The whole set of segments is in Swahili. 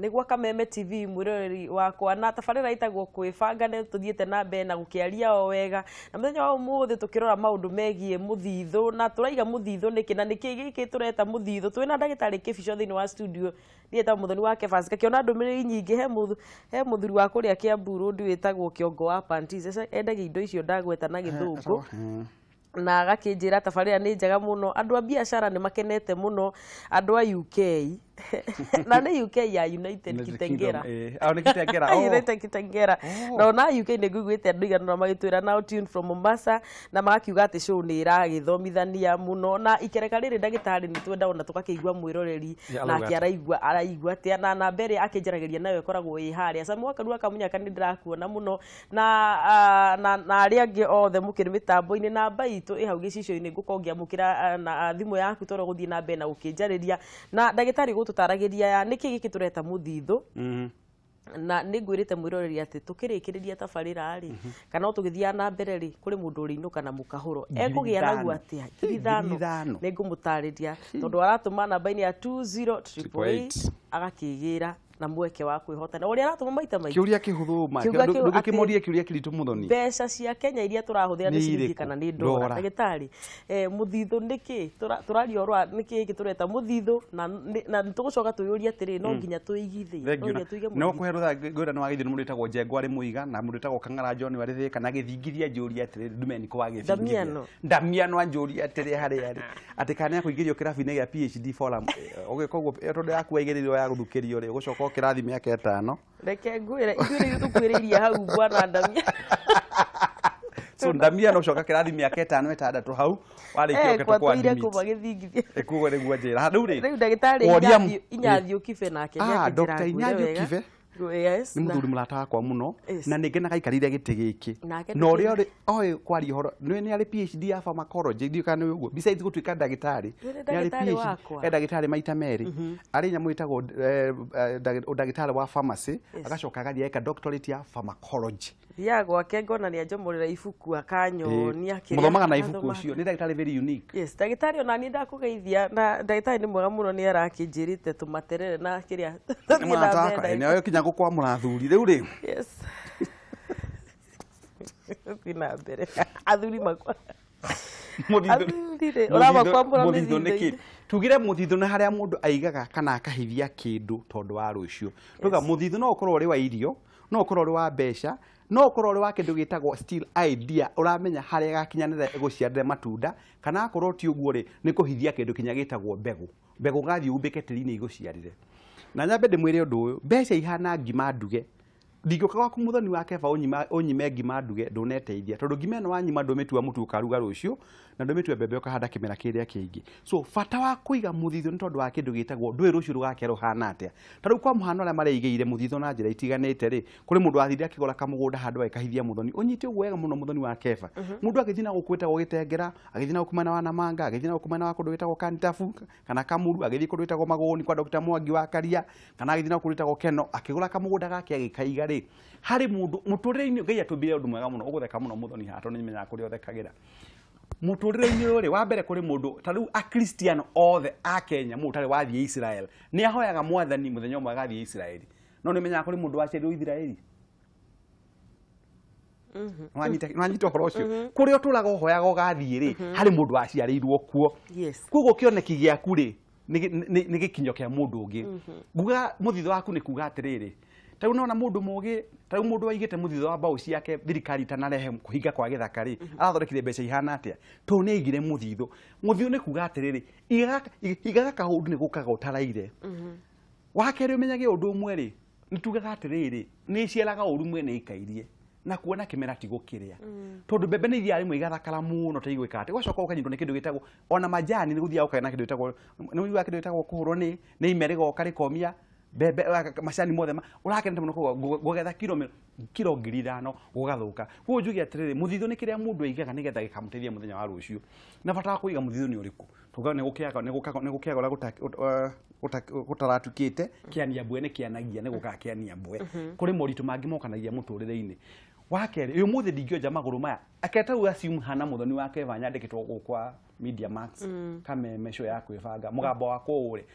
nigwa Kameme TV mwiroreri wakwa na tabarira itagwo Kwibanga ne tuthiete na mbere na gukiaria o wega na muthenya wa umuthi tukirora maundu megie muthithu na turaiga muthithu niki na niki giki tureta muthithu twina ndagitari Kibico thini wa studio nieta muthoni wake Fasika kiona ndumiriri nyingi he muthuri wa kuria Kiambu Road witagwo Kiongo wa Panties endagia indo icio ndagweta na githungu na agakinjira tabarira ni njega muno andu a biashara ni makenete muno andu a UK na ni UK ya United Kitengera ni Kitengera United Kitengera no na UK ni guguite andu igana na magitwira now tune from Mombasa na magakiuga ati show ni iragithomithania muno na ikereka riri ndagitari ni twenda ona tukakeigua mwiroreri na araigua ati na mbere akinjarageria nawe koragwo i haria samu akaru akamunyaka ni ndirakuona muno na ari angi othe mukiri mitambo-ini na baitu ihau gicicio-ini ngukongia mukira na thimu yaku toro guthii na mbere na gukinjariria na ndagitari tutaragiria ya niki giki tureta muthithu na ningwirite mwiroreri ati tukirikiriria tabarira ri kana tugithia na mbere ri kuri mundu uriinuka na mukahuro ekugia naguo atia 5 ningumutariria tondu aratuma namba-ini ya 20888 agakigira na mweke wa kwihota na uria aratuma maita maita kiuria kihuthu ma ndugikimorie kiuria kiritu muthoni mbeca cia Kenya iria turahuthira ni ciringi kana ni ndora ndagitari muthithu niki turario rwa niki giki tureta muthithu na tugucoka tuyuria atiri no nginya tuigithie no kuherutha gwira no agithie mundu itagwo Njengo ari muiga na mundu itagwo Kang'ara John wari thika na githingithia njuria atiri ndumeni ko wagithingithia ndamiano anjuria atiri hari ari ati kana ya kuigirio kirabi-ini gia PhD forum ogikoguo tondu yaku waigirio ya guthukirio ri ugucoka kirathi miaka 5 reke ngwire ithuĩ tukwĩrĩirie hau bwana ndamia so ndamia no coka kirathi miaka 5 6 hau warĩkia ũke tũkwatũire kũma gĩthingithia ekuo nĩguo njĩra rĩu ndagĩtarĩ Inyathi Ũkibe nake Dr. Inyathi Ũkibe yes ni muthuri mulata wakwa muno na ningenaga ikarire giti giki no rio oi kwari horo ni ari PhD ya pharmacology ndio kana uguo besides gutuika ndagitari ni ari PhD ndagitari maita meri ari nyamu itagwo ndagitari wa pharmacy agacoka agathia eka doctorate ya pharmacology ya gwake ngona ni ajomorera ibuku akanyonia kiri muthomaga na ibuku ucio ni ndagitari very unique yes ndagitari ona ni ndakugeithia na ndagitari ni mwega muno ni arakinjirite tumaterere na kiria ni ayo kinya kwa murathuri riu ri yes kwina mbere athuri makwa muthithu uraba kwa muthithu niki tugire muthithu na haria mundu aigaga kana akahithia kindu tondu wa rucio tuga muthithu no ukorwo ri wa irio no ukorwo ri wa mbeca no ukorwo ri wa kindu gitagwo still idea uramenya haria gakinyanira guciarire matunda kana akorwo ti uguo ri ni kuhithia kindu kinya gitagwo mbegu gathi umbike tiri-ini iguciarire na nyambe ndimwire undu uyu mbeca ihana ngima nduge ndingiuka gwaku muthoni wake ba unyime ngima nduge nduneteithia tondu ngima eno wanyima ndumitua mutu ukaruga rucio na ndumitua mbembe ukahanda kimera kiria kingi so fata wa kuiga muthithu ni tondu wa kindu gitagwo ndui rucio rugake ruhana atia tondu kwa muhano aria mareigeire muthithu na njira itiganite ri kuri mundu athire akigora kamugunda handu akahithia muthoni unyite wega muno muthoni wa keba mundu agithina gukwita gugitengera agithina gukumana wa Namanga agithina gukumana wa kundu gitagwo Kantafu kana Kamuru agithii kundu gitagwo Magoni kwa Dr. Mwangi wa Karia kana agithina kundu gitagwo Keno akigora kamugunda gake agikaiga ri hari mundu muturire-ini Ngai atumbire undu mwega muno ugutheka muno muthoni hato ni menya kuri uthekagira muturire-ini uri wa mbere kuri mundu ta riu a Christian othe a Kenya mutare wathie Israel ni ahoyaga mwathani muthenya umwe agathie Israel no ni menya kuri mundu waciarirwo Israeli nwanyita horo ucio kuri oturaga uhoyaga ugathie ri hari mundu waciarirwo kuo kugo kioneki giaku ri ni gikinyo kia mundu ungi nguga muthithu waku ni kuga atiriri tau nona mundu mugi tau mundu waigite muthithu wa mbao ciake thirikari tanarehe kuhinga kwa githaka ri arathondekire mbeca ihana atia to ni igire muthithu ni kuga atiriri igaga kahundu ni gukaga utaraire wakeri umenyage undu umwe ri nitugaga atiriri ni cielaga uru mwene ikairie na kuona kimera tigukiria tondu mbembe ni ithia rimwe igathakara muno ta igwika ati gwacoka ukanyitwo ni kindu gitagwo ona majani ni guthia ukana kindu gitagwo ni uiga kindu gitagwo kuhurwo ni imere goka rikomia bebe macani mothe urakenda muno gugetha kilo 5,000 gugathuka kuo njugi atiriri muthithu ni kiria mundu aigaga nigetha gikamuteithia muthenya wa rucio na bata kuiga muthithu ni uriku tuga ni gukiaga ura gutaratukite kiania mbwe ni kianagia ni gukakiania mbwe kuri moritu mangi mokanagia muturire-ini wakeri uyu muthi ndingioja maguru maya aketa uasium hana muthoni wake vanyandikitwo gukwa Media Max Kameme show ya Kwibanga mugamba wako uri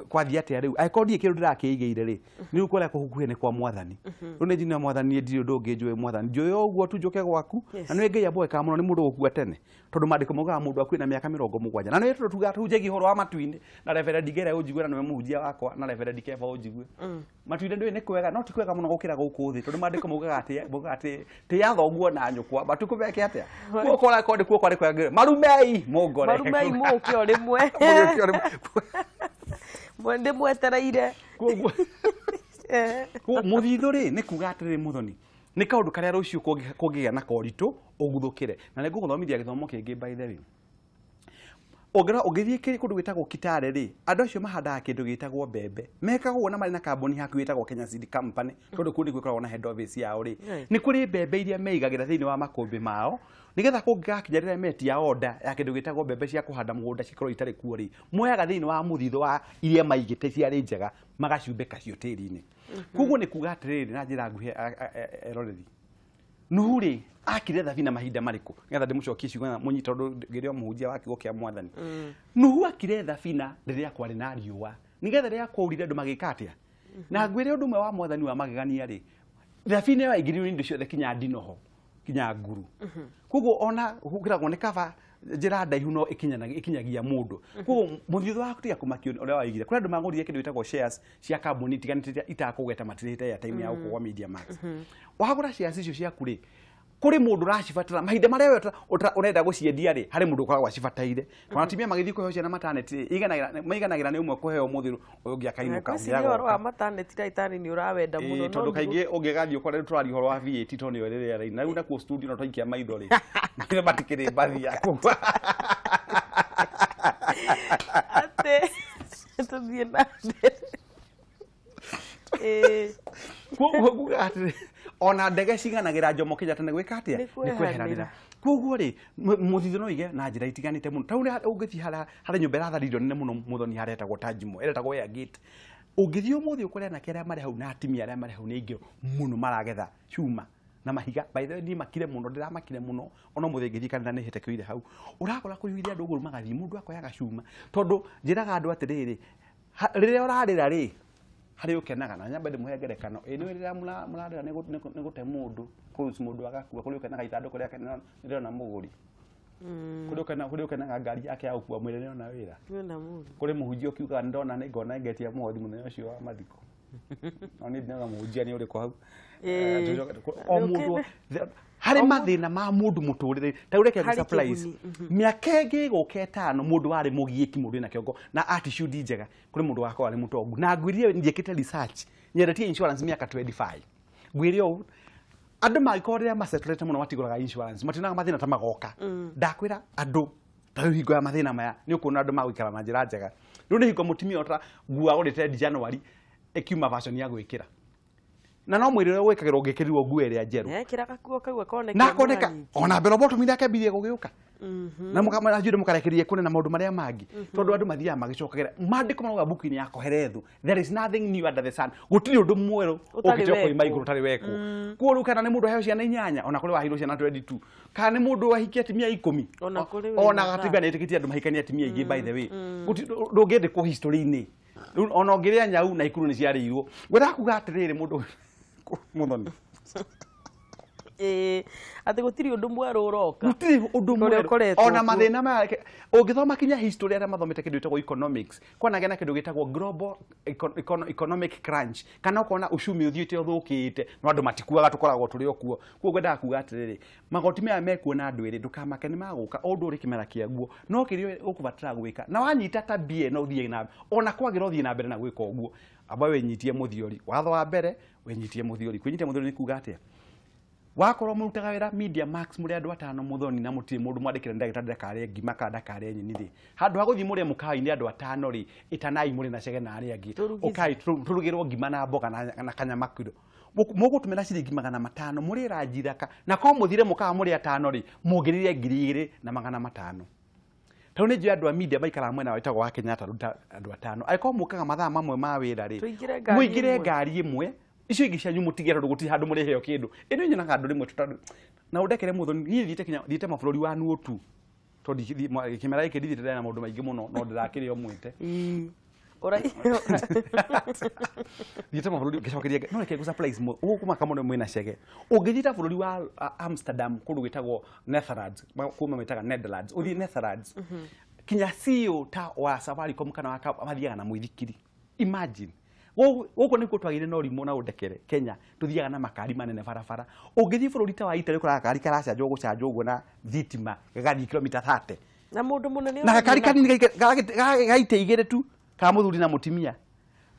kwathi atia riu aikondie kindu ndirakiigeire ri ni ukola kuhukuhe ni kwa mwathani rune jina mwathani ndio ndungi njwe mwathani njwe oguo tu njuke gwaku na ni ngai abo eka muno ni mundu gukua tene tondu mandiko mugaga mundu akwina miaka 70 na ni tuga tuje gihoro wa matuini na reverend gere ujigwe na no muhujia wakwa na reverend keva ujigwe matuini ndio ni kwega no ti kwega muno gukira guku thi tondu mandiko mugaga ati ti yathoguo na nyukwa batuku beke atia kuo kola kode kuo kwari kwega marumei mugore marumei mukio rimwe mwende mwetereire muthithu ri ni kuga atiri muthoni ni kaundu karia rucio kungigia na koritu uguthukire na ni nguguthomithia githomo kingi by the way ogithie kiri kundu gitagwo Kitale ri andu acio mahandaga kindu gitagwo mbembe mekagwo na mari na kambuni haku gitagwo Kenya Seed Company tondu kundi gwikoragwo na head office yao ri ni kuri mbembe iria meigagira thiini wa makumbi mao nigetha kungigakinya riria metia order ya kindu gitagwo mbembe cia kuhanda mugunda cikorwo itari kuo ri moyaga thiini wa muthithu wa iria maigite ciari njega magacumbika cio tiri-ini kuguo ni kuga atiriri na njira nguhe eroreri nuhu ri akire thabina mahinda mariku ngetha ndimucokie ciugo munyita tondu ngirio muhunjia wa kiugo kia mwathani nuhu akire thabina riria kwari na riua nigetha riria kwaurire andu magika atia na ngwire undu mwe wa mwathani wa magegania ri thabina yo aigiririo indu ciothe kinya ndinoho kinya nguru kuguo ona hukiragwo ni kaba njira ndaihu no ikinyagia mundu kuguo muthithu waku tiga kumakio uria waigire kuri andu magurire kindu itagwo shares cia kambuni tiganite itakugeta matirite ya time ya ukwa Media Max wagura shares icio ciaku ri kuri mundu racibatara mahinda maria urenda guciendia ri hari mundu ukoragwo acibataire kana timia magithii kuheo na maternity iganagira ni umwe kuheo muthiru ungi akainuka ngiaga wa maternity taitani ni urawenda muno tondu kaingi ungigathii ukore turari horo wa VAT to ni werere ri na riu na ku studio no twikia maitho ri ni batikire bathi yaku ate tuthie na kuguo ona ndege ciganagira njomo kija tene gwika atia ni kweheranira kuguo ri muthithu no ige na njira itiganite muno tauri ungithi hari nyumba iratharirio nene muno muthoni haretagwo Tajimo eretagwo ya gate ungithi umuthi ukore na keria mari hau na atimia aria mari hau ni ingi muno maragetha cuma na mahiga by the way ni makire muno ndiramakire muno ona muthi ngithi kanitha ni hete kuire hau urakora kuyuithia andu uguru magathi mundu akoyaga cuma tondu njiraga andu atiriri riria urarira ri hari ukenaga na nyamba ndimuhengerekano ni riria muradira ni gute mundu kurusi mundu agakua kuri ukenaga itando kuria kenano ndio na muguri kuri ukenaga ngari yake ya ukua mwire ndio na wira na mundu kuri muhujio kiuga ndona ni ngona ngetia muhothi muno ucio wa mathiko oni ndina muhujia ni uri kwa hau o mundu hari mathina ma mundu muturire taureke surprise miaka ingi guke 5 mundu wari mugiiki mundu na kiongo na attitude njega kuri mundu wako wari mutongu na ngwirie ndiekite research nyeretie insurance miaka 25 ngwirie andu magikorera masetlete muno matiguraga insurance matinaga mathina ta magoka ndakwira andu tayo hingo ya mathina maya ni ukuna andu magwikara na njira njega riu ni hingo mutimia ota ngua urite January ekiuma version ya gwikira na no mwirire gwikagirwo ngikirirwo nguo iria njeru ekiraga kuo kau akoneka na koneka ona mbere boto mira akambirie gugiuka na mukamana jude mukarekerie kune na maundu maria mangi tondu andu mathia magicokagira mandiko mauga buku-ini yako herethu there is nothing new under the sun gutiri undu mweru ukichoka ima iguru tari weko kuo ru kana ni mundu aheo ciana 8 ona kuri wahiro ciana 22 kana ni mundu wahikia atimia 10 ona gatiga netikitie andu mahikania atimia ingi by the way ndungende ku history-ini ona ngiria nyau na ikuru ni ciarirwo gwetha kuga atiriri mundu muthoni ati gutiri undu mweru uroka gutiri undu mweru ona mathina ma ungithoma kinya history aria mathomete kindu gitagwo economics kwana gena kindu gitagwo global economic crunch kana ukona ucumi uthiite uthukite no andu matikuaga tukoragwo turi okuo kuo gwenda kuga atiriri magoti maya mekuona andu eri ndukamake ni maguka undu uri kimera kiaguo no kirio ukubatara gwika na wanyita tabia no uthie na ona kwagira uthie na mbere na gwika uguo aba wenyitie muthiori watho wa mbere wenyitie muthiori kwinyitia muthiori ni kuga atia wakorwo murutaga wira Media Max muri andu 5 muthoni na mutiri mundu mwandikira ndagita ndakare ngima ka ndakare nyini ri handu ha guthi muri mukai-ini andu 5 ri itanai muri na cege na ari angi ukai turugirwo ngima na mboga na kanyama kiro mugutumira ciringi 500 muri ranjiraka na ko muthire mukaa muri 5 ri mugiririe 2,500 tau ni jia andu a media maikara mwena wetagwo wa Kenyatta ruta andu 5 aiko mukaga mathaa mamwe ma wira ri muigire ngari imwe icio ingi cia nyumu tigera guti handu muri heo kindu ino nyonaga andu rimwe tutandu na udekere mutho ni thiite kinya thiite mabulori wa nuotu tondi kimera iki thiite na maundu maingi muno no ndirakire o mwite ora thiite mabulori gicokeria no reke surprise mo kuma kamono mwina cege ungithita bulori wa Amsterdam kundu gitagwo Netherlands kuma metaga Netherlands uthi Netherlands kinya CEO ta wa Safaricom kana mathiaga na muithikiri imagine goko niko twagire no rimo na udekere Kenya tuthiaga na makari manene barabara ungithi bururi ta wa Italy kura kari karacanjwo gucanjwo uguo na thitima gathi kilomita 30 na mundu munene na kari kanini gaite igere tu ka muthuri na mutimia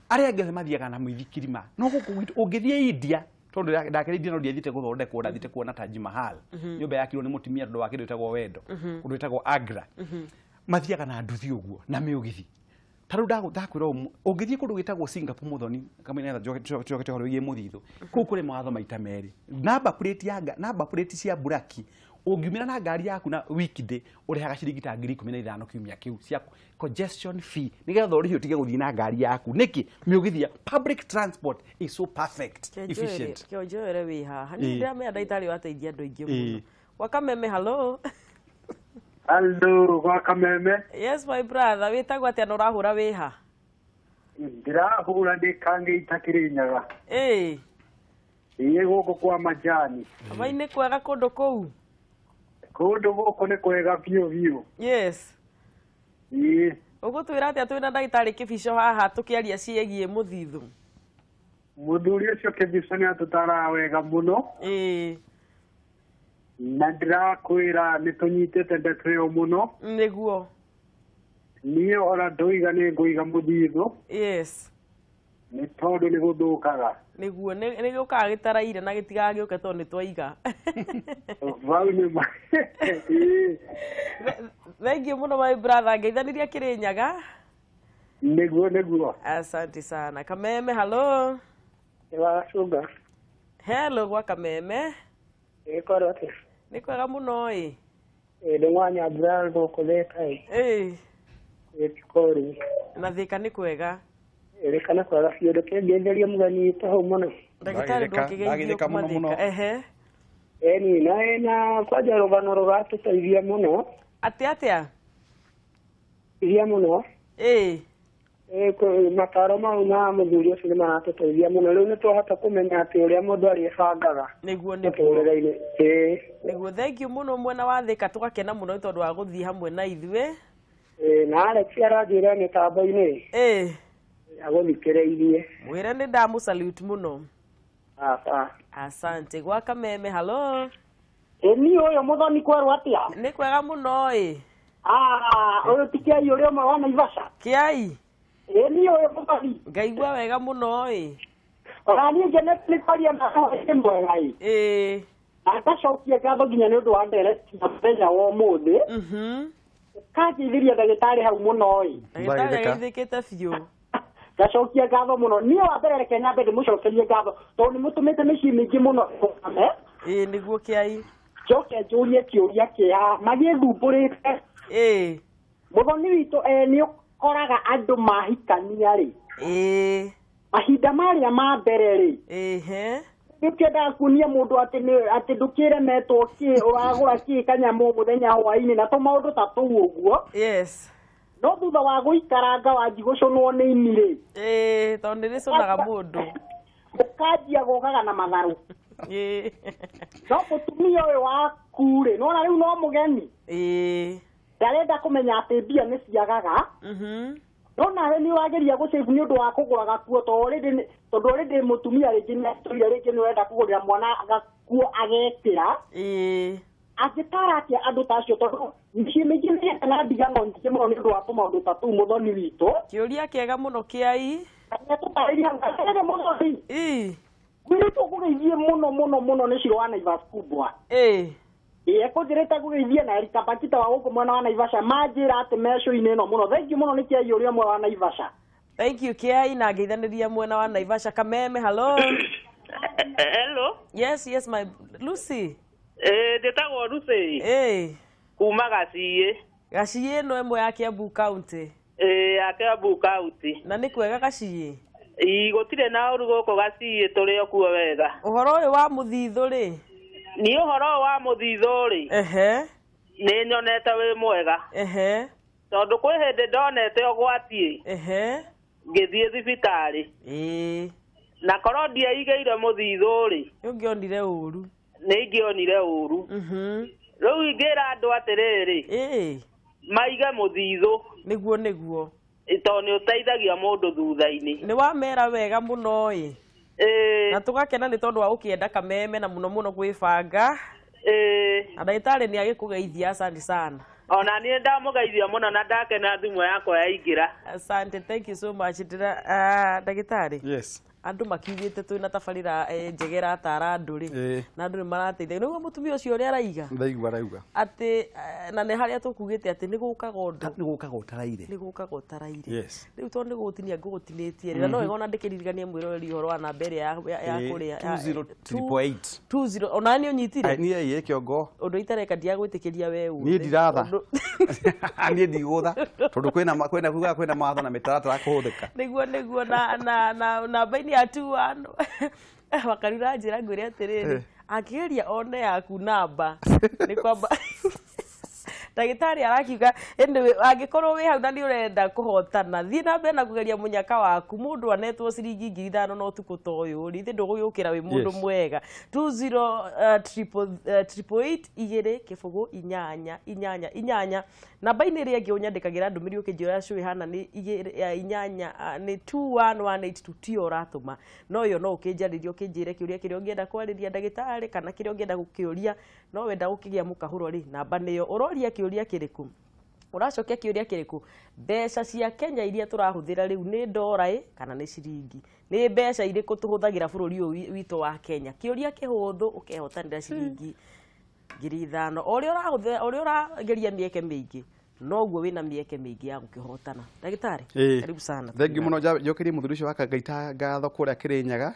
aria ange mathiaga na muithikiri ma no guku ungithie India tondu ndakire India no thiete guthondekwo ndathite kuona Taj Mahal nyumba yakirwo ni mutimia tondu wa kindu itagwo wendo kundu itagwo Agra mathiaga na nduthi uguo na miugithi taru ndakwira ungithie kundu gitagwo Singapore muthoni kamenya joke horo ye muthithu ku kuri mawatho maita meri number plate cia buraki ungiumira na ngari yaku na weekday urehaga ciringi ta 15,000 kiumia kiu cia congestion fee nigetha urihi utige guthii na ngari yaku niki miugithia public transport is so perfect efficient kionjoere wi haha ni ndamenya ndaitari wateithia andu ingi muno wa Kameme hello Hello, wa Kameme. Yes, my brother. Witagwo atia no rahura wiha? Ndirahura ndikange itakirinyaga. Iye goko kwa majani. Abaine kwega kundu kou? Kundu goko ni kwega biu. Yes. Ii. Ugutwira atia twina ndagitari kibico haha tukiaria ciegie muthithu. Muthuri ucio kibico ni atutara wega muno. Na ndirakwira nitunyitete ndeto yo muno niguo niĩ ora ndoiga nĩ ngũiga mũthithũ yes nĩ tondũ nĩ gũthũkaga niguo nĩ gĩũkaga gĩtaraire na gĩtigaga gĩũke tondũ nĩ twaiga vau nĩ thank you muno my brother ngeithaniria Kĩrĩnyaga niguo asante sana Kameme hello wacunga hello gwa Kameme ĩkorote nĩ kwega mũno ndĩ mwanya mbura gũkũ Thĩka ĩtikori na Thĩka nĩ kwega Thĩka nĩ kwega biũ ndũkĩngeithĩria mũgeni witũ hau mũno ndagĩtarĩ ndũngĩgeithio kuma Thĩka ĩni na kwanja rũgano rũgatũteithia mũno atĩa iria mũno mataro mau na mũthuri ũcio nĩ maratũteithia mũno rĩu nĩ twahota kũmenya atĩ ũrĩa mũndũ arĩbangaga nĩguo thank you mũno mwena wa Thĩka tũgakena mũno tondũ wa gũthiĩ hamwe na ithuĩ na Alex aranjĩra mĩtambo-inĩ agũthikĩrĩirie mwĩre nĩ ndamũsalute mũno asante gwa Kameme hello niĩ ũyũ mũthoni kwerwo atĩa nĩ kwega mũno ũyũ ti Kĩai ũrĩa ũmwe wa Naivasha Kĩai niĩ ũyũ mũthoni ngaigua wega mũno ona niĩ ngenete nĩ kwaria na hwaĩ mwega agacokia ngatho nginya nĩ ũndũ wa ndereti na mũthenya wa ũmũthĩ kanjithĩria ndagĩtarĩ hau mũno ndagĩtarĩ agĩthĩkĩte biũ gacokia ngatho mũno niĩ wa mbere reke nyambe ndĩmũcokerie ngatho tondũ nĩ mũtũmĩte mĩciĩ mĩingĩ mũno nĩguo Kĩai njoke njũrie kĩũria kĩa magĩthumbũrĩte mũthoni witũ nĩ ũkoraga andũ mahikania-rĩ mahinda marĩa ma mbere-rĩ nĩkĩendaga kuonia mũndũ atĩ ndũkĩremetwo kĩ ũragũra kĩ kanyamũ mũthenya hwaĩ-inĩ na tũmaũndũ ta tũu ũguo no thutha wa gũikaranga wanji gũconwo nĩ ini-rĩ tondũ nĩrĩconaga mũndũ ũkanjia gogaga na matharũ no mũtumia ũyũ waku-rĩ nona rĩu no mũgeni ndarenda kũmenya atĩ mbia nĩ ciagaga no nawe nĩ wageria gũcĩbu nĩ ũndũ wa kũgũra gakuo tondũ already mũtumia rĩngĩ nĩ ũrenda kũgũrĩra mwana gakuo agekĩra angĩtara atĩa andũ ta acio tondũ mĩciĩ mĩingĩ nĩyenda na ndigano nyingĩ mũno nĩ ũndũ wa tũmaũndũ ta tũu mũthoni witũ kĩũria kĩega mũno Kĩai tũtarĩria mũthoni gwĩrĩtwo kũgeithie mũno nĩ Ciro wa Naivas kubwa ekũnjĩrĩte kũgeithia na Erika Bakita wa gũkũ mwena wa Naivasha manjĩra atĩ meco-inĩ ĩno mũno thengi mũno nĩ Kĩai ũrĩa ũmwe wa Naivasha thank you Kĩai na ngeithanĩria mwena wa Naivasha Kameme hello hello yes my Lucy ndĩtagwo Lucy kuma Gaciĩ Gaciĩ ĩno ĩmwe ya Kiambu County ya Kiambu County na nĩ kwega Gaciĩ Gutire na uru goko gaciĩ tũrĩ o kuo wega. Ũhoro ũyũ wa mũthithũ rĩ? Ni ũhoro wa mũthithũ rĩ? Nĩ nyonete wĩ mwega. Tondũ kwĩ hĩndĩ ndonete ũgwati ngĩthiĩ thibitarĩ. Na korwo ndiaigĩire mũthithũ rĩ? Ũngĩonire ũru. Nĩ ingĩonire ũru. Rĩu ingĩra andũ atĩrĩrĩ, maige mũthithũ. Nĩguo. Tondũ nĩ ũteithagia mũndũ thutha-inĩ. Nĩ wamera wega mũno ĩ. Na tũgakena nĩ tondũ wa ũkĩenda Kameme na mũno Kwibanga. Na ndagĩtarĩ nĩ agĩkũgeithia, asante sana. Ona niĩ ndamũgeithia mũno na ndakena thimũ yakwa yaingĩra. Asante, thank you so much. Ndagĩtarĩ. Yes. Andũ makiugĩte twĩna tabarĩra njegera atara andũ rĩ, na andũ nĩ marateithia. Nĩguo mũtumia ũcio ũrĩa araiga atĩ na nĩ harĩa tũkugĩte atĩ nĩ gũkaga ũndũ, nĩ gũkaga ũtaraire. Rĩu tondũ nĩ gũgũtinia ngũgũtinĩtie rĩ, na no wega ona ndĩkĩririkanie mwĩroreri ũhoro wa namba ĩrĩa ya kũrĩa 20. Ona nĩ ũnyitire niĩ kĩongo ũndũ itareka ndiagwĩtĩkĩria we ũũ. Niĩ ndiratha niĩ ndigũtha tondũ kwĩna mawatho na mĩtaratara kũhũthĩka. Nĩguo na namba-inĩ ya 21 wakarura njĩra ngwĩre atĩrĩrĩ, akĩgeria one yaku namba nĩ kwamba ndagĩtarĩ arakiuga angĩkorwo wĩ hau na nĩ ũrenda kũhotana, thiĩ na mbere na kũgeria mũnyaka waku. Mũndũ anetwo ciringi 5,000 no ũtukũ ta ũyũ rĩ, ithe ndũgũgĩũkĩra wĩ mũndũ mwega. 2088 namba-inĩ ĩrĩa ĩngĩ ũnyandĩkagĩra ndũmĩrĩri ũkĩnjĩra cũĩ hana nĩ 21182 tio ũratũma. No yo no ũkĩnjarĩrie ũkĩnjĩre kĩũria kĩrĩa ũngĩenda kwarĩria ndagĩtarĩ kana kĩrĩa ũngĩenda gũkĩũria. No wenda gũkĩgĩa mũkahũro rĩ, namba nĩyo. Ũroria kĩũria kĩrĩkũ? Ũracokia kĩũria kĩrĩkũ? Mbeca cia Kenya iria tũrahũthĩra rĩu nĩ ndora kana nĩ ciringi? Nĩ mbeca irĩkũ tũhũthagĩra bũrũri ũyũ witũ wa Kenya? Kĩũria kĩhũthũ ũkehotanĩra ciringi 5,000. Ũrĩa ũrageria mĩeke mĩingĩ noguo wĩna mĩeke mĩingĩ ya gũkĩhotana. Ndagĩtarĩ, karibu sana. Thengiũ mũno njokĩrie mũthuri ũcio waka ngaita ngatho kũrĩa Kĩrĩnyaga.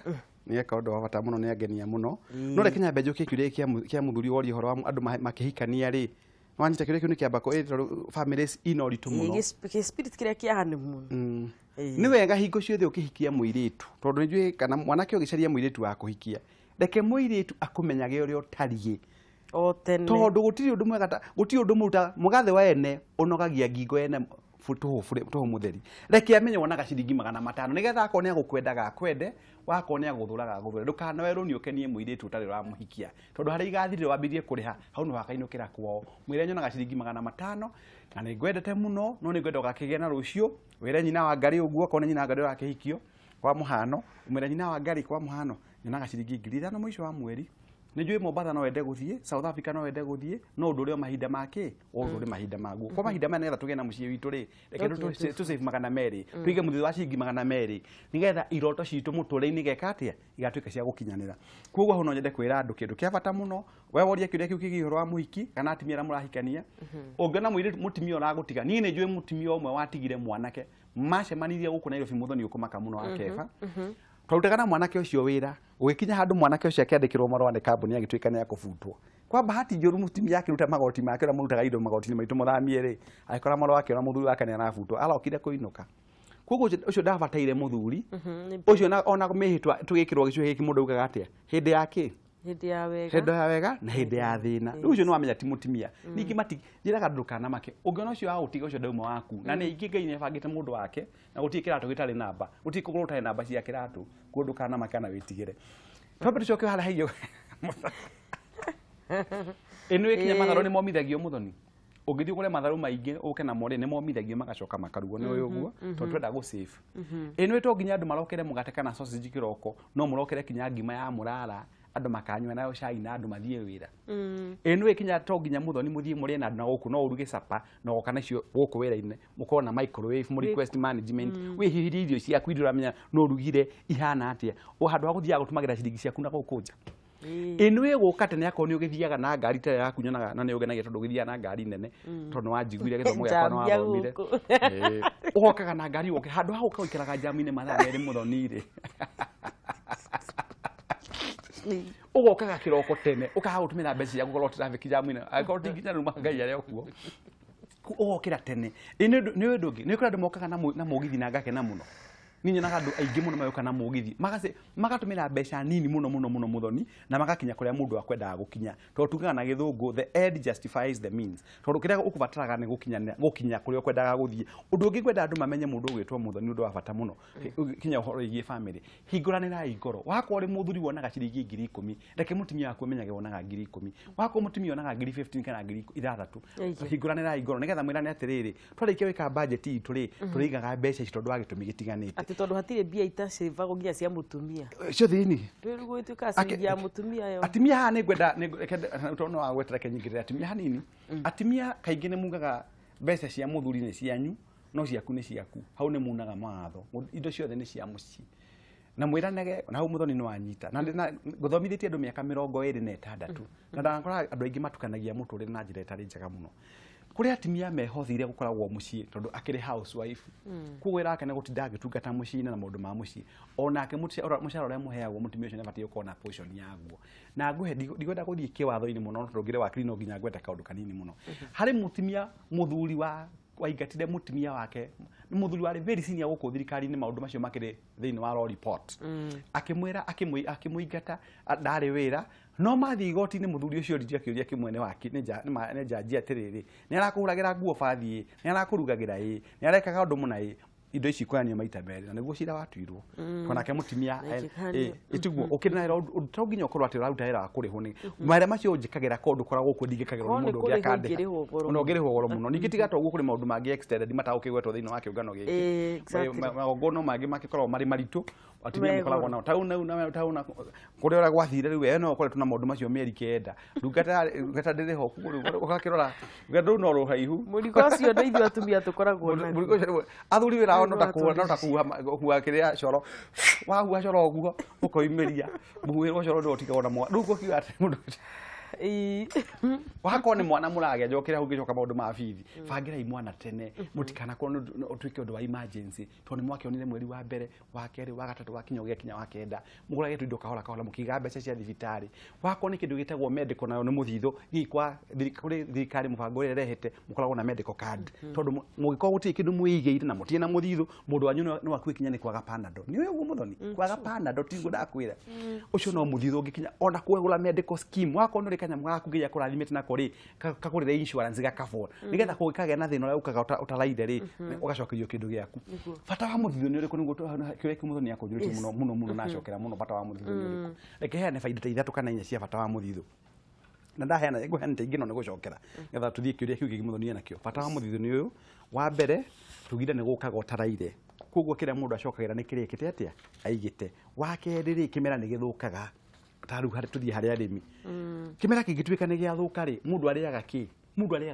Nĩ eka ũndũ wa bata mũno, nĩ angenia mũno. No reke nyambe njokie kĩũria kĩa mũthuri woria ũhoro wa andũ makĩhikania rĩ. Wanyita kĩũria kĩu nĩ kĩamba tondũ families ina ũritũ mũno. Spirit kĩrĩa kĩa honeymoon. Nĩ wega hingo ciothe ũkĩhikia mũirĩtu, tondũ nĩ njũĩ kana mwanake ũgĩcaria mũirĩtu wa kũhikia, reke mũirĩtu akũmenyage ũrĩa ũtariĩ. Tondũ gũtirĩ ũndũ mwega gũtirĩ ũndũ mũruta mũgathe wa ene ũnogagia ngingo ene tũhũ mũtheri. Reke amenye wonaga ciringi 500 nĩgetha akone agũkwendaga akwende, wakone agũthũraga agũthũre. Ndũkanawerwo nĩ ũkenie mũirĩtu ũtarĩ ũramũhikia, tondũ harĩa igathire wambirie kũrĩha hau nĩ wakainũkĩra kwao. Mwĩre nyonaga ciringi 500 na nĩ ngwendete mũno, no nĩ ngwenda ũgakĩgĩa na rũciũ. Wĩre nyina wa Ngarĩ ũguo, kone nyina wa Ngarĩ ũrakĩhikio kwa mũhano, mwĩre nyina wa Ngarĩ kwa mũhano nyonaga ciringi 5,000 mũico wa mweri. Nĩ njũĩ Mombasa no wende gũthiĩ, South Africa no wende gũthiĩ, no ũndũ ũrĩa mahinda make ũndũ ũrĩa mahinda maguo. Kwa mahinda maya nĩgetha tũgĩe na mũciĩ witũ rĩ, reke tũsave 200 tuige mũthithũ wa ciringi 200 nĩgetha iroto citũ mũtũrĩre-inĩ geka atĩa igatuĩka cia gũkinyanĩra. Koguo hau no nyende kwĩra andũ kĩndũ kĩa bata mũno, we woria kĩũria kĩu kĩgiĩ ũhoro wa mũhiki kana atumia arĩa mũrahikania. Ũngĩona mũtumia ũragũtiga, niĩ nĩ njũĩ mũtumia ũmwe watigire mwanake macemanirie gũkũ Nairobi mũthoni ũkũmaka mũno akeba. Twarutaga na mwanake ũcio wĩra, ũgĩkinya handũ mwanake ũcio akĩandĩkĩrwo marũa nĩ kambuni agĩtuĩka nĩ akũbutwo. Kwa bahati njũru mũtumia akĩruta magoti make ũrĩa mũrutaga indo magoti-inĩ maitũ mũthamie rĩ, agĩkora marũa akĩona mũthuri wake nĩ arabutwo, arokire kũinũka. Koguo ũcio ndabataire mũthuri ũcio ona mĩhĩtwa tũgĩkĩrwo gĩcũhĩ gĩkĩ mũndũ augaga atĩa hĩndĩ ya kĩ? Hĩndĩ ya wega na hĩndĩ ya thĩna. Rĩu ũcio nĩ wamenya ti mũtumia. Ningĩ njĩraga ndũkanamake. Ũngĩona ũcio wa gũtiga ũcio ndauma waku na nĩ ingĩ Ngai nĩ abangĩte mũndũ wake na gũtirĩ kĩratũ gĩtarĩ namba, gũtirĩ kũgũrũ gũtarĩ namba cia kĩratũ, koguo ndũkanamake na wĩtigĩre. Twambe tũcoke harĩa haigio. Ĩno ĩkinya matharũ nĩ momithagio mũthoni. Ũngĩthiĩ ũgũre matharũ maingĩ ũke namo rĩ nĩ momithagio magacoka makarugwo nĩ ũguo, tondũ twenda gũ save. Ĩno ĩto nginya andũ marokere mũgate kana sausage kĩroko, no mũrokere kinya ngima ya mũrara, andũ makanyua nayo cai na andũ mathiĩ wĩra. Ĩno ĩkinya to nginya mũthoni mũthiĩ mũrĩe na andũ na gũkũ no ũruge capa na goka nacio gũkũ wĩra-inĩ mũkorwo na microwave mu request management wĩhihirie irio ciaku indo ũramenya no ũrugire ihana atĩa handũ ha gũthiaga gũtũmagĩra ciringi ciaku na gũkũ nja. Ĩno ĩgũka tene akorwo nĩ ũgĩthiaga na ngari ta yaku nyonaga na nĩ ũgenagia tondũ ũgĩthiaga na ngari nene tondũ wanjiguire gĩthomo gĩakwa no wathomire. Ũgokaga na ngari ũgoke handũ ha gũka ũikaraga jamu-inĩ mathaa merĩ mũthoni-rĩ. Ũgokaga kĩroko tene ũkaga gũtũmĩra mbeca ciaku gũkorwo traffic jamu-inĩ angĩkorwo ti nginya rĩuma Ngai arĩa okuo. Ũgokĩra tene. Nĩ ũndũ ũngĩ nĩ kũrĩ andũ mokaga na mũgithi na ngakena mũno. ninyo na andu aingi muno mayoka na mugithi magatumira mbeca nini muno muthoni na magakinya kuria mundu akwendaga gukinya to tugaga na githungu the end justifies the means to kiria ukubataraga ni gukinya kuria ukwendaga guthie undu ungi kwenda andu mamenye mundu ugwitwo muthoni undu wa bata muno kinya uhoro igie family hinguranira ingoro wako ri muthuri wonaga ciringi 10,000 reke mutumia waku menyage wonaga 10,000 wako mutumia wonaga 15,000 kana 6,000 hinguranira ingoro nigetha mwirane atiriri twarikia wika budget itu ri turigaga mbeca ici tondu wa gitumi gitiganite ati tondu hatire mbia ita gugia cia mutumia cio thini twirugo ituka ciringi mutumia yo atimia ha ni gwenda utono wa gwetera kenyingirira atimia hanini atimia kaingi ni mugaga mbeca cia muthuri ni cianyu no ciaku ni ciaku hau ni munaga maatho indo ciothe ni cia muci na mwiranage na hau muthoni no anyita na guthomithitie andu miaka 26 na ndakora andu aingi matukanagia muturire na njira itari njega muno kuri atimia mehothire gukoragwo mucii tondu akiri housewife kugwira ake na gutinda agitungata mucii na maundu ma mucii onake mucara uria muheagwo mutumia ucio nabati ukorwo na portion yaguo na nguhe ndigwenda guthii kiwatho-ini muno tondugire wa klino nginya gweta kaundu kanini muno hari mutumia muthuri wa waingatire mutumia wake ni muthuri wari very senior guku thirikari-ini maundu macio makiri thiini wa law report akimwira akimuingata ndari wira no mathi igoti-ini muthuri ucio riria kiuria kimwene wake ni jaji atiriri ni arakuhuragira nguo bathi ni arakurugagira ni arekaga undu muna indo ici kwanio maita meri na niguo cira watuirwo konake mutumia itiguo ukina to nginya ukorwo ati uraruta wira wa kuriho ni mare macio njikagira kondu koragwo ku ndigikagira mundu ngi akande ono ngiriho goro muno ningitiga to kuri maundu mangi extended mata ukigwetwo thiini wa kiungano giki magogono mangi makikorwo mari maritu atimia mukoragwo nao tauna kuria ura gwathire riu eno ukoretwo na maundu macio mieri kenda rugata ndiriho ukakirora gadu no ruhaihu murigo cio ndio ithu atumia tukoragwo na athuri wira no takuwa kiria coro wahuha coro guo ukoimiria muhuirwo coro ndo tikagona mwa ruko kiwa ati mundu wako ni mwana murage njokira hu gicoka maundu ma bithi bangira imwana tene mutikana ko utwike undu wa emergency to ni mwake onire mweri wa mbere wa keri wa gatatu wa kinya ugikinya wa kenda mugurage tu indo kahora mukiga mbeca cia thibitari wako ni kindu gitagwo medical nayo ni muthithu gikwa thirikari mubango ire rehete mukoragwo na medical card tondu mugiko guti kindu muigeire na mutie na muthithu mundu wanyu no wakwikinya ni kwaga panado ni uguo muthoni kwaga panado tingu ndakwira ucio no muthithu ugikinya ona kuegura medical scheme wako no kanya mwakugiya kurathimite na kuri kakurire insurance gakabora nigetha kugikage na thina uria ukaga utalaide ri ugacokerio kindu giaku bata wa muthithu ni uriku niguo kiwe kimuthoni akunjurite muno nacokera muno bata wa muthithu ni uriku reke heane faida ta ithatu kana inya cia bata wa muthithu na ndaheana nguheana taingi no nigucokera getha tuthie kiuria kiu kimuthoni nakio bata wa muthithu ni uyu wa mbere tugire ni gukaga utaraire koguo kiria mundu acokagira ni kirikite atia aigite wa keri ri kimera ni githukaga taru hari tuthie hari arimi kimera kingitwika ni giathuka ri mundu ariaga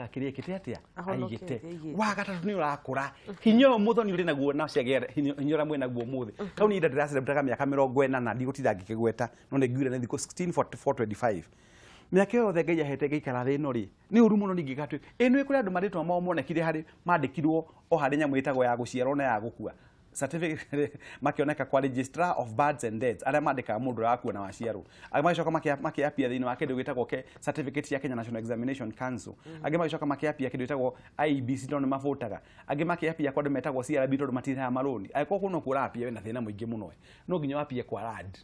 kirikite atia aigite wa gatatu ni urakura hinyo muthoni uri naguo na ciagera hinyora mwena guo muthi kau ni nda ndiraga miaka 40 na ndigutira ngikigweta no ni ngwire ni thiko 164425 miaka yothe ngai ahete geikara thino ri ni uru muno ningigatu eno ikuri andu maritwa mao monekire hari mandikirwo o hari nyamu itagwo ya guciarwo na ya gukua certificate makioneka kwa registrar of births and deaths aria mandika mundu akuwa na waciarwo agimacoka makiapia thini wa kindu gitagwo ke certificate cia Kenya National Examination Council agimacoka makiapia kindu gitagwo IEBC tondu mavotaga agimakiapia kwa ndu metagwo CRB tondu matira maroni aiko kuno kurapia wena thina muingi muno no nginya wapia kwa rad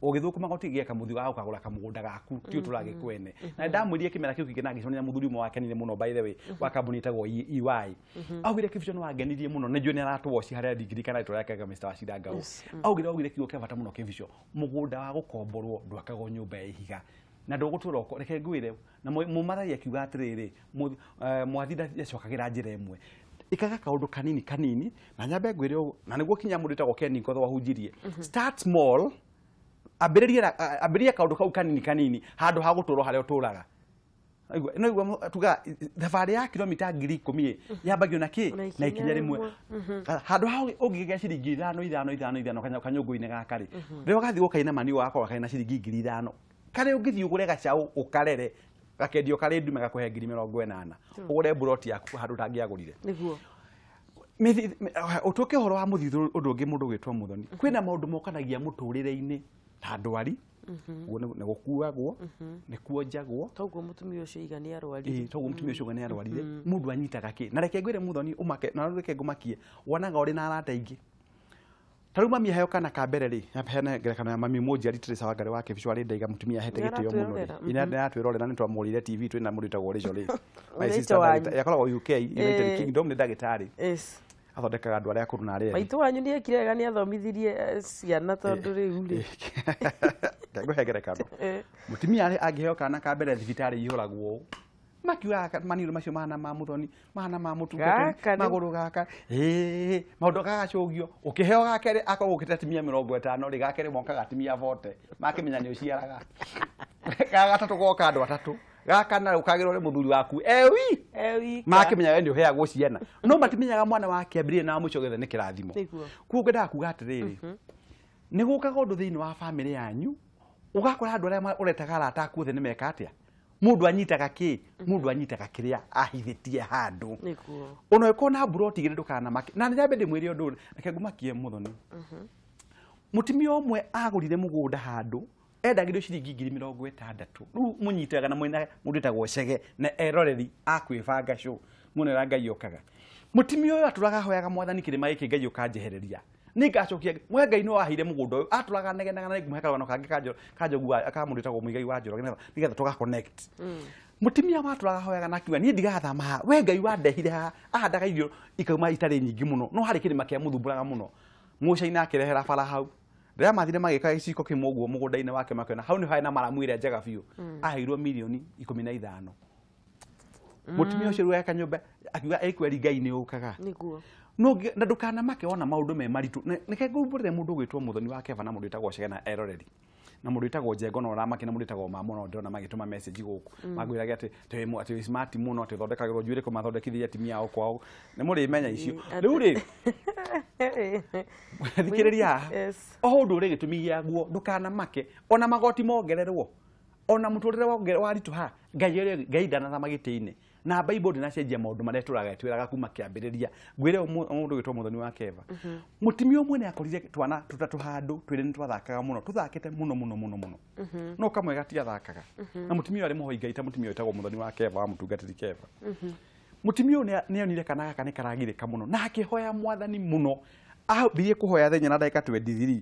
ugithuku magoti gieka muthi wa ukagura kamugunda gaku ti uturage kwene na ndamwirie kimera kiu kikinagicwo ni muthuri mo wake ni muno by the way wa kambuni itagwo EY augire kibicho no wagenirie muno ne jone aratwoci haria digiri kana itwa yake Mr. Washirangao augire kiu kebata muno kibicho mugunda wa gukomborwo ndwakagwo nyumba ya ihiga na ndogutura uko reke ngwire na mumathari akiuga atiriri mwathida yacokagira njira imwe ikaga kaundu kanini na nyambe ngwire na niguo kinya mundu itagwo Ken Ngotho wahunjirie start small abiria kaundu kau kanini handu ha guturo haria uturaga no igwa tuga thabari ya kilomita 10,000 yambagio na ki na ikinya rimwe handu ha ungigia ciringi 5 kanyungu-ini gaka ri rio gathi gukaina mani wakwa kaina ciringi 5,000 kare ungithi ugure gacau ukarere gakendio kare ndume gakuhe 80,000 ugure buroti yaku handu tangiagurire niguo utuke horo wa muthithu undu ungi mundu gwitwa muthoni kwina maundu mokanagia muturire-ini ta ndwari ne gukuagwo ne kuonjagwo toguo mutumia ucio igani arwarire toguo mutumia ucio igani arwarire mundu anyitaga ki na reke ngwire muthoni umake na reke ngumakie wonaga uri na arata ingi Taru mami hayo kana kambere ri hena ngerekano ya mami moja ritresa wangare wake visual ndaiga mutumia hete gitio muno ri ina natwirorera nitwa murire TV twina muritagwo rijo ri my sister yakoragwo UK United Kingdom ni ndagitari athondekaga andu aria akuru na aria maitu wanyu ni ekirega ni athomithirie ciana tondu riu ri ngago ngerekano mutumia angiheo kana kambere thibitari ihuragwo makiwa maniro macio mana ma muthoni mana ma mutungati maguru gaka maundu gagacugio ukiheo gakere akogukite atimia 50 ri gakere monka gatimia 40 makimenya ni uciaraga gagatatu goka andu atatu gaka na ukagirwo ri muthuri waku ewi makimenya we ni uheagwo ciana no matimenyaga mwana wake ambirie na mucogethe ni kirathimo kuo ngenda kuga atiriri ni gukaga undu thiini wa family yanyu ugakora andu aria uretaga arata aku othe ni meka atia mundu anyitaga ki mundu anyitaga kiria ahithitie handu nikuo ono ikona broti gire ndukana make na nyambe ndimwire undu reke ngumakie muthoni mutimia omwe agurire mugunda handu endagire ciringi 60,000 riu munyitaga na mwena mundu etagwo cege na eroreri akwibanga show muno Ngai okaga mutimia uyu aturaga hoyaga mwathani kirima giki Ngai ukanjehereria ningacokia mwe Ngai no ahire mugunda uyu aturaga negenaga na kumheka wano kangi kanjogu akamundu etagwo muigai wa njoro nigetha tuga connect mutimia waturaga hoyaga na kiuga ni ndigathama we Ngai wandehire ha ahandaga irio ikauma itari nyingi muno no hari kirima kia muthumburaga muno mucaina akirehera bara hau ria mathire magika iciko kimwoguo mugunda-ini wake makena hau ni haina maramu ire njega biu aheirwo milioni 15 mutimia ucio ruga kanyumba akiuga ekweri Ngai ni ukaga niguo no na ndukana make ona maundu me maritu nike ngumburire mundu gwitwo muthoni wake bana mundu etagwo cege na eroreri na mundu etagwo njengo no ramake na mundu etagwo mamono ndona magituma message guku magwiraga ati twemu ati smart muno ati thondekagirwo njuire ko mathondekithia timia ao kwao ni muri menya icio riu ri thikiriria o ndu ri gitumia guo ndukana make ona magoti mongererwo ona muturire wa rituha Ngai ndana magiti-ini na Bible ndinacenjia maundu maria turaga twiraga kuma kiambiriria ngwire mundu gwitwo muthoni wa Keva mutimia omwe ni akorire twana tutatu handu twire ni twathakaga muno tuthakite muno no kamwe gatia thakaga na mutimia ari muhoinga ita mutimia etagwo muthoni wa Keva wa mutungatiri Keva mutimia ni onire kana gaka ni karagirika muno na akihoya mwathani muno biye kuhoya thenya na ndagika 23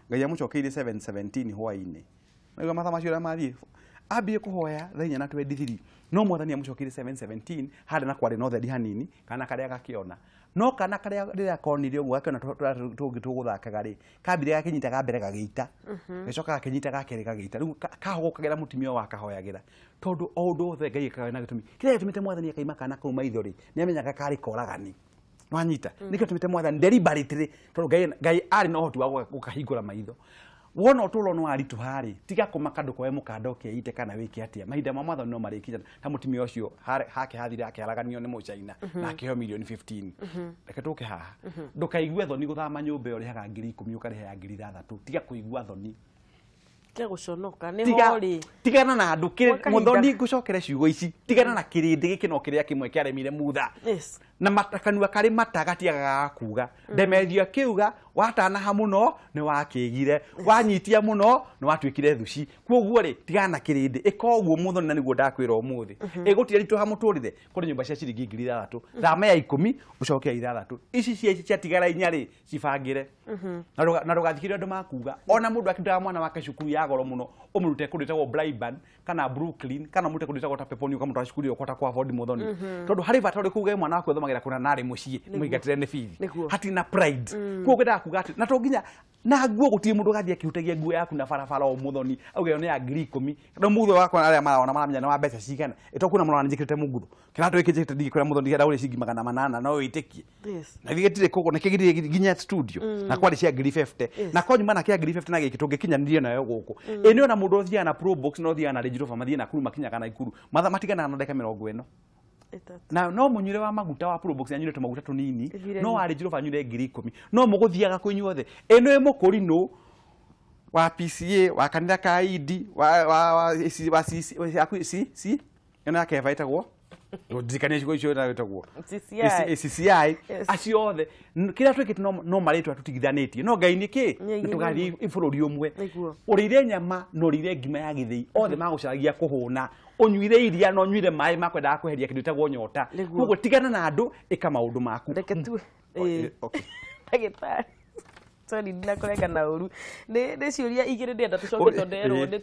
Ngai amucokeire 7:17 hwaini na matha macio mathie abiye kuhoya thenya na 23 no mwathani amucokire 7:17 hada na kwari no thedi hanini kana karia gakiona no kana karia rira konire uguo akona tuguthakaga ri kambire gakinyita gambere gagiita gicoka gakinyita gakere gagiita riu kahogokagira mutimio wa kahoyagira tondu o ndu othe Ngai akawe na gitumi kire tumite mwathani akaima kana kuma itho ri ni amenyaga kari koragani no anyita nikio tumite mwathani deliberately tondu Ngai ari no hoti wa gukahingura maitho wona utulo no ari tuhari tiga kumakando kwa mukando keite kana wiki atia mahinda ma mwathani no marikija ta mutimia ucio hake hathire akiharaganio ni mucaina na akiheo milioni 15 reke tuke haha ndukaigue thoni guthama nyumba uri haga 10,000 ukarihe ya 3,000 tiga kuigua thoni tiga guconoka ni hori tigana na andu muthoni gucokere ciugo ici tigana na kirindi giki no kiria kimwe kiaremire mutha na matakanua kari matagatiaga kuga ndemerio kiuga watana ha muno ni wakigire wanyitia muno ni watwikire thuci koguo ri tigana na kirindi ikoguo muthoni na niguo ndakwira umuthi igutire ritu ha muturire kuri nyumba cia ciringi 3,000 thama ya 10 ucoke 3,000 ici cia tigara inya ri cibangire na rugathikire andu makuga ona mundu akitaga mwana wake cukuru ya goro muno umurute kunditagwo Brighton kana Brooklyn kana murute kunditagwo ta Peponi kama mutashukuru okota kwa afford muthoni tondu hari vatori kuga mwana wake thomagira kuna nari mucii muigatire ne fithi hati na pride kuo ngenda kuga ati na to nginya na guo gutie mundu gathia kihutagia guo yaku na barabara o muthoni auge ne ya 10,000 no mutho wako aria maraona maramenya na mbeca cigana itokuna murona njikirite muguru kira to ikijikite ndikira muthoni gera uri cingi 800 no witikie na thigitire kuko na kigire ginya studio na kwali cia 50 na konyu mana kia 50 na giki tungikinyanire nayo guku eni ona mundu othia na pro box no thia na Range Rover mathie na kuru makinya kana ikuru matha matigana na ndeka 40 na no munyure wa maguta wa probox anyure to maguta tunini no wa Range Rover anyure 10,000 no muguthiaga kwinyuothe eno emukuri no wa PCA wa kanitha ka ID wa si ena ka vaitagwo ndikane ciko icio na wetagwo CCI aciothe kira twikite no maritwa tutigithanetie no Ngai niki tugathi ibururi umwe urire nyama no rire ngima ya githii othe magucaragia kuhuna unyuire iria no nyuire mai makwenda kuheria kindu tagwo nyota koguo tigana na andu ika maundu maku okay ndagitari sorry ndinakorenga na uru nĩ ciũria igĩrĩ ndenda tũcoke tonderwo nĩ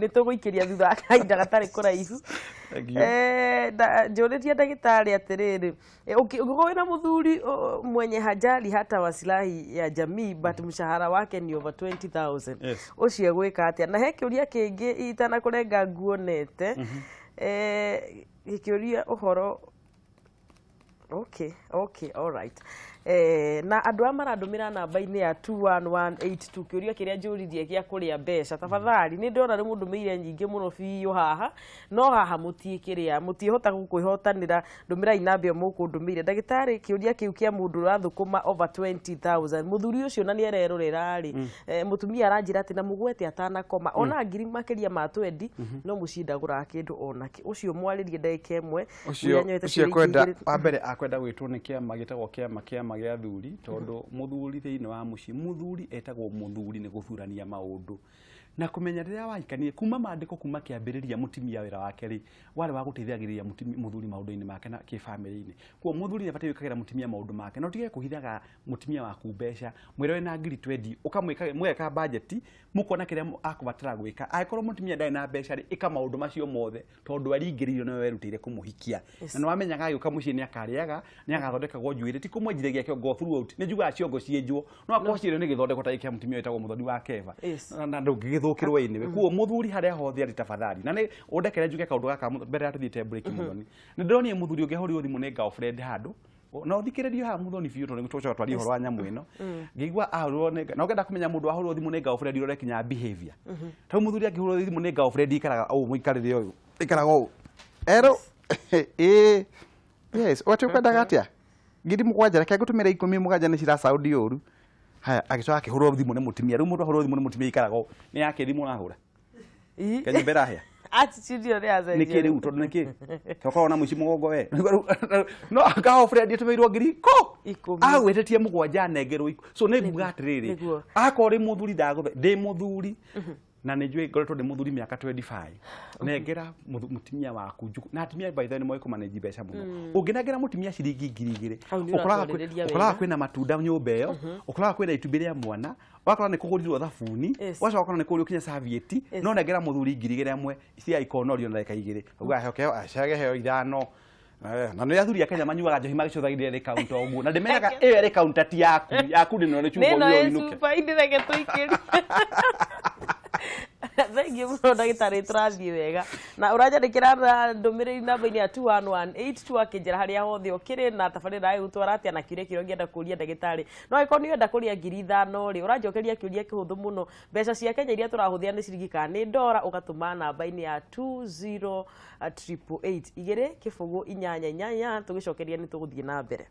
tũgũikĩria thutha kahinda gatarĩ kũraihu njũrĩtie ndagĩtarĩ atĩrĩrĩ ũngĩkorwo wĩna mũthuri mwenye hajali hata wasilahi ya jamii but mshahara wake ni over 20,000 ũcio gwĩka atĩa na he kĩũria kĩngĩ itanakũrenga nguonete gĩkĩũria ũhoro okay all right na andũ a marandũmĩra namba-inĩ ya 21182 kĩũria kĩrĩa njũrithie gĩa kũrĩa mbeca tafadhali nĩ ndona nĩ mũndũmĩire nyingĩ mũno biũ haha no haha mũtiĩhota kwĩhotanĩra ndũmĩrai namba ĩyo mũkũndũmĩire ndagĩtarĩ kĩũria kĩu kĩa mũndũ ũrathũkũma over 20,000 mũthuri ũcio na nĩarerorera rĩ mũtumia aranjĩra atĩ na mũgwete atanakoma ona ngiri makĩria ma 20 no mũciĩ ndagũraga kĩndũ onakĩ ũcio mwarĩrie ndagĩka ĩmwe ũcio kwenda wambere akwenda gwĩtwo nĩ kĩama gĩtagwo kĩama gĩa thuri tondu muthuri thĩinĩ wa mũciĩ muthuri etagwo muthuri nĩ gũthurania maũndũ na kũmenya rĩrĩa wahikanie kuma maandĩko kuma kĩambĩrĩria mutimia wĩra wake rĩ warĩ wa gũteithagĩrĩria muthuri maũndũ-inĩ make na kĩbamĩrĩ-inĩ kwa muthuri nĩ abatie gwĩkagĩra mutimia maũndũ make no tige kũhithaga mutimia waku mbeca mwĩra wĩna ngiri 20 ũkamwĩka budget mũkona kĩrĩa akũbatara gwĩka angĩkorwo mutimia ndarĩ na mbeca rĩ ĩka maũndũ macio mothe tondũ aringĩrĩirio nĩ werutĩire kũmũhikia na nĩ wamenyaga agĩũka mũciĩ nĩ akarĩaga nĩ agathondekagwo njuĩrĩ ti kũmwenjithĩria kĩongo throughout nĩ njugaga ciongo cienjwo no akorwo ciĩrĩ nĩ gĩthondeko ta gĩkĩa mutimia wĩtagwo mũthoni wa keva na ndũngĩgĩthũkĩrwo ĩnĩwe kuo muthuri harĩa hothe arĩ tafadhali na nĩ ũndekere njuge kaũndũ gaka mbere ya tũthiĩte break muthoni nĩ ndĩronire muthuri ũngĩahũrĩrwo thimũ nĩ girlfriend handũ no thikĩrĩrio haha muthoni biũ tondũ nĩtũcoka twarie ũhoro wa nyamũ ĩno ngĩigua ahũrĩrwo no ngenda kũmenya mũndũ ahũrĩrwo thimũ nĩ girlfriend ũrore kinya behavior tondũ muthuri angĩhũrĩrwo thimũ nĩ girlfriend ikaraga ũũ mũikarĩre ũyũ ikaraga ũũ ero yes wati ũkwendaga atĩa ngiri mũgwanja reke ngũtũmĩre 17 nĩ ciracaũndi ũru haya agĩcoka akĩhũrwo thimũ nĩ mũtumia rĩu mũndũ ahũrwo thimũ nĩ mũtumia ikaraga ũũ nĩ yake thimũ arahũra kenye mbera hĩa attitude ore azenje niki riu tondu niki tokorwo na muici mugongo we no akaho friend tumeirwo ngiri ko agwetetie mugwanja nengerwo so ne mbuga atiriri akori muthuri ndaguthe ndi muthuri na nijwe ngoretwo ndi muthuri miaka 25 nengera mutimia waku njuku na atimia by the way ni moiko manage mbeca muno unginengera mutimia ciringi ngiri ukoraga kwina matunda nyumba iyo ukoraga kwina itumbĩ rĩa mwana wakora nĩ kũgũrirwo thabuni wacoka nĩ kũrĩo kinya serviette no nengera muthuri ngiri igĩrĩ amwe cia ikonorio na ndagĩka igĩrĩ ũguo ahokeo acage heo ithano na nĩ athuri a Kenya manyuaga njohi magĩcũthagĩria rĩ kaunta ũguo na ndĩmenyaga ĩyo rĩ kaunta ti yaku nĩ nĩ chupa ũguo inuke nĩ tũikĩri thengi mũno ndagĩtarĩ tũrathiĩ wega na ũranjandĩkĩra ndũmĩrĩri namba-inĩ ya 21182 akĩnjĩra harĩa hothe ũkĩrĩ na tabarĩra ĩgũtwara atĩa na kĩũria kĩrĩa ũngĩenda kũria ndagĩtarĩ no angĩkorwo nĩ ũrenda kũria ngiri 5 rĩ ũranjokeria kĩũria kĩhũthũ mũno mbeca cia Kenya iria tũrahũthĩra nĩ ciringi kana nĩ ndora ũgatũma namba-inĩ ya 20888 igĩrĩ kĩbũgũ 888 tũgĩcokeria nĩ tũgũthiĩ na mbere